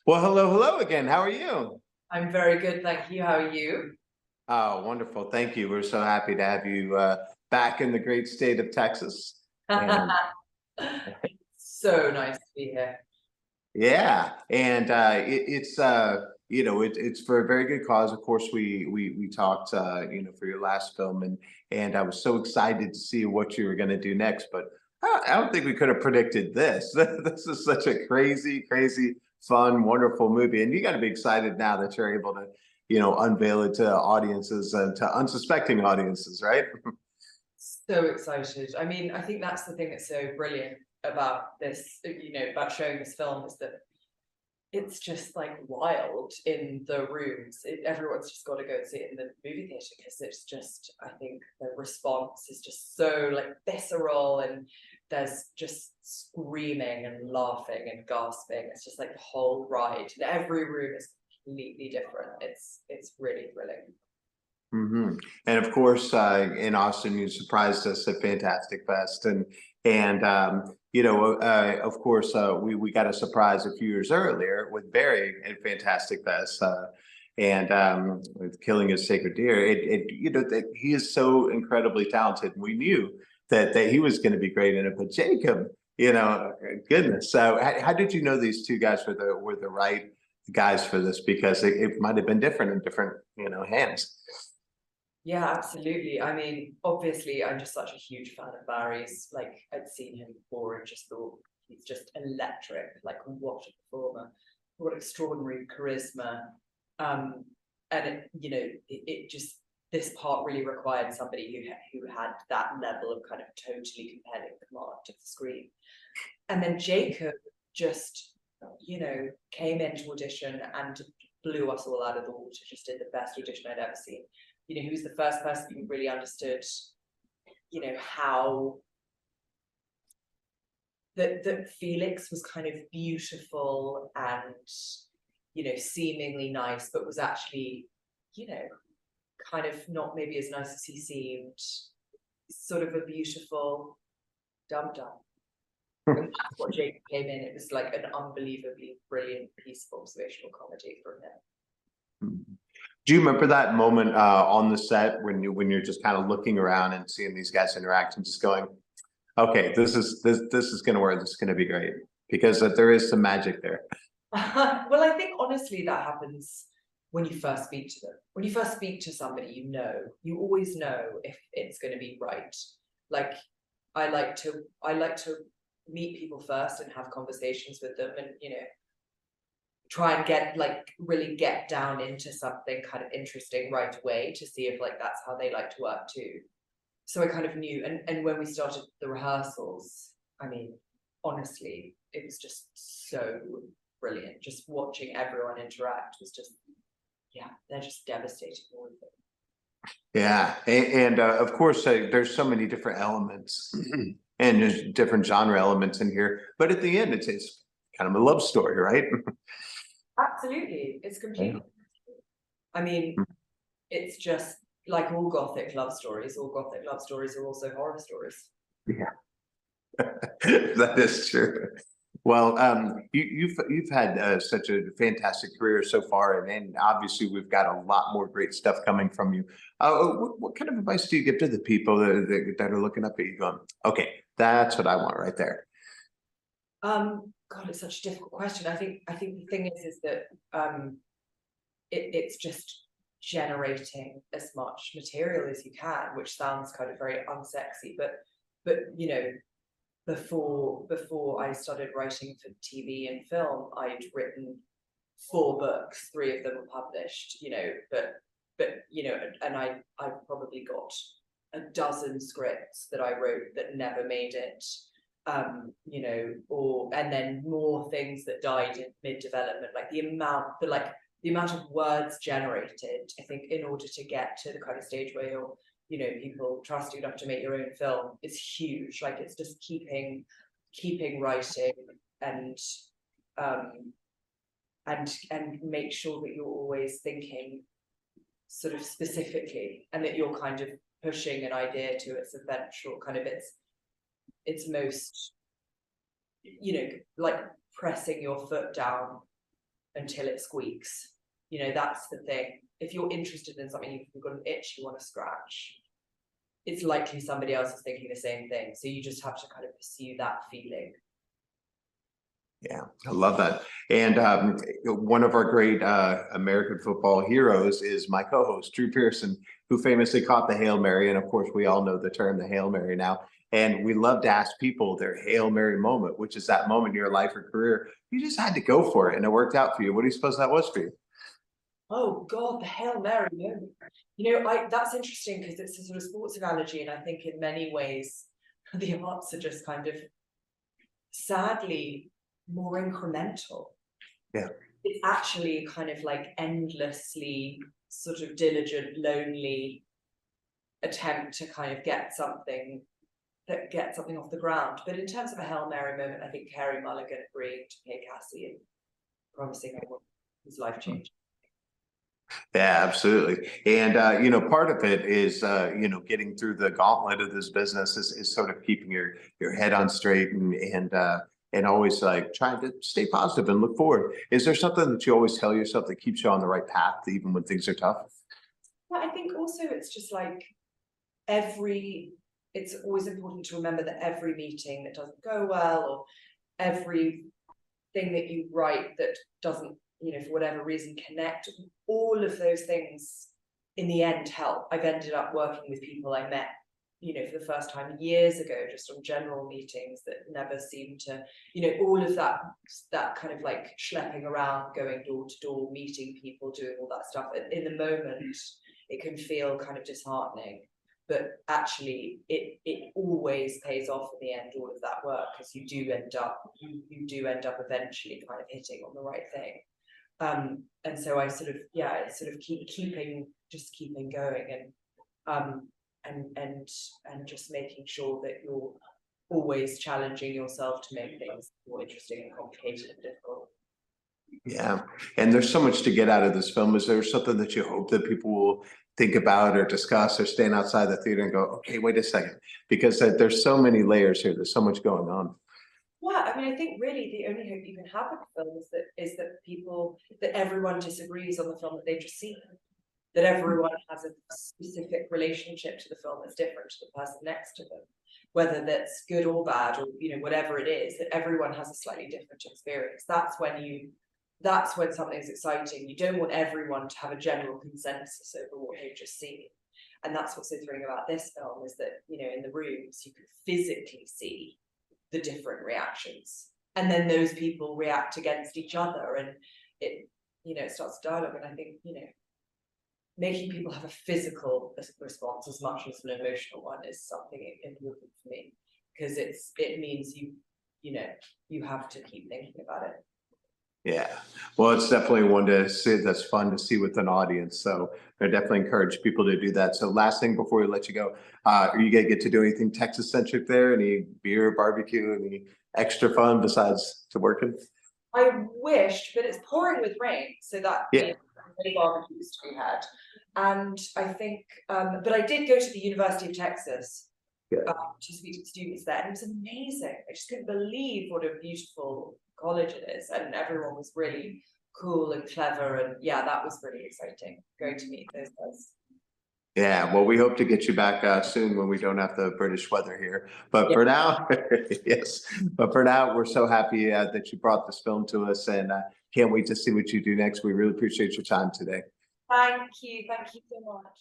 Well, hello again. How are you? I'm very good, thank you. How are you? Oh, wonderful. Thank you. We're so happy to have you back in the great state of Texas. And So nice to be here. yeah, and it's for a very good cause. Of course, we talked for your last film, and I was so excited to see what you were going to do next. But I don't think we could have predicted this. This is such a crazy, fun, wonderful movie, and you got to be excited now that you're able to unveil it to audiences and to unsuspecting audiences, right? So excited. I mean, I think that's the thing that's so brilliant about this, about showing this film is that it's just like wild in the rooms. Everyone's just got to go and see it in the movie theater because it's just, I think the response is just so like visceral and there's just screaming and laughing and gasping. It's just like the whole ride. And every room is completely different. It's really thrilling. And of course, in Austin, you surprised us at Fantastic Fest, and of course, we got a surprise a few years earlier with Barry at Fantastic Fest, and with Killing a Sacred Deer. That he is so incredibly talented. We knew that he was going to be great in it, but Jacob, goodness. So, how did you know these two guys were the right guys for this? Because it might have been different in different hands. Yeah, absolutely. I mean, obviously, I'm just such a huge fan of Barry's. Like, I'd seen him before and just thought he's just electric. Like, what a performer! What extraordinary charisma. Um, and it just this part really required somebody who had that level of kind of totally compelling command of the screen. And then Jacob just, came into audition and blew us all out of the water. Just did the best audition I'd ever seen. He was the first person who really understood, how that Felix was kind of beautiful and, seemingly nice, but was actually, kind of not maybe as nice as he seemed. Sort of a beautiful dum-dum. And that's what Jacob came in. It was like an unbelievably brilliant piece of observational comedy from him. Do you remember that moment on the set when you're just kind of looking around and seeing these guys interact and just going, okay, this is going to work. This is going to be great because there is some magic there. Well, I think honestly that happens when you first speak to them. When you first speak to somebody, you always know if it's going to be right. Like I like to meet people first and have conversations with them, and try and really get down into something kind of interesting right away to see if like that's how they like to work too. So I kind of knew, and when we started the rehearsals, I mean, honestly, it was just so brilliant. Just watching everyone interact was just, yeah, they're just devastating, all of them. Yeah, and of course, there's so many different elements and there's different genre elements in here, but at the end, it's kind of a love story, right? Absolutely, it's Yeah. completely. I mean, it's just like all gothic love stories. All gothic love stories are also horror stories. Yeah, that is true. Well, you've had such a fantastic career so far, and obviously we've got a lot more great stuff coming from you. What kind of advice do you give to the people that are looking up at you, going, "Okay, that's what I want right there." God, it's such a difficult question. I think the thing is that it's just generating as much material as you can, which sounds kind of very unsexy, but before I started writing for TV and film, I'd written 4 books, 3 of them were published, and I probably got a dozen scripts that I wrote that never made it. And then more things that died in mid-development, like the amount of words generated, I think, in order to get to the kind of stage where people trust you enough to make your own film is huge. Like it's just keeping writing and um and make sure that you're always thinking sort of specifically and that you're kind of pushing an idea to its eventual kind of its most like pressing your foot down until it squeaks. You know, that's the thing. If you're interested in something, you've got an itch you want to scratch, it's likely somebody else is thinking the same thing. So you just have to kind of pursue that feeling. Yeah, I love that. And one of our great American football heroes is my co-host, Drew Pearson, who famously caught the Hail Mary. And of course, we all know the term, the Hail Mary now. And we love to ask people their Hail Mary moment, which is that moment in your life or career. You just had to go for it and it worked out for you. What do you suppose that was for you? Oh God, the Hail Mary moment. You know, that's interesting because it's a sort of sports analogy. And I think in many ways, the arts are just kind of sadly more incremental. Yeah. It's actually kind of like endlessly sort of diligent, lonely attempt to kind of get something off the ground. But in terms of a Hail Mary moment, I think Carey Mulligan agreeing to play Cassie and promising her his life changed. Yeah, absolutely. And you know, part of it is you know, getting through the gauntlet of this business is sort of keeping your head on straight and always like trying to stay positive and look forward. Is there something that you always tell yourself that keeps you on the right path, even when things are tough? Well, I think also it's just like it's always important to remember that every meeting that doesn't go well, or every thing that you write that doesn't, you know, for whatever reason connect, all of those things in the end help. I've ended up working with people I met, you know, for the first time years ago, just on general meetings that never seemed to, you know, all of that kind of like schlepping around, going door to door, meeting people, doing all that stuff. In the moment, it can feel kind of disheartening, but actually it always pays off in the end, all of that work, because you do end up eventually kind of hitting on the right thing. And so I sort of, yeah, it's sort of keeping going and just making sure that you're always challenging yourself to make things more interesting and complicated and difficult. Yeah, and there's so much to get out of this film. Is there something that you hope that people will think about or discuss or stand outside the theater and go, okay, wait a second, because there's so many layers here. There's so much going on. Yeah, I mean, I think really the only hope you can have with the film that everyone disagrees on the film that they've just seen, that everyone has a specific relationship to the film that's different to the person next to them, whether that's good or bad, or, you know, whatever it is, that everyone has a slightly different experience. That's when something's exciting. You don't want everyone to have a general consensus over what they've just seen. And that's what's so thrilling about this film, is that, you know, in the rooms you can physically see the different reactions, and then those people react against each other, and it, you know, it starts a dialogue. And I think, you know, making people have a physical response as much as an emotional one is something important for me, because it means you know, you have to keep thinking about it. Yeah, well, it's definitely one to see that's fun to see with an audience. So I definitely encourage people to do that. So last thing before we let you go, are you gonna get to do anything Texas centric there? Any beer, barbecue, any extra fun besides to working? I wished, but it's pouring with rain, so that Yeah. many barbecues to be had. And I think, but I did go to the University of Texas to speak to the students there, and it was amazing. I just couldn't believe what a beautiful college it is, and everyone was really cool and clever, and yeah, that was really exciting going to meet those guys. Yeah, well, we hope to get you back soon when we don't have the British weather here. But Yeah. for now, yes. But for now, we're so happy that you brought this film to us, and can't wait to see what you do next. We really appreciate your time today. Thank you so much.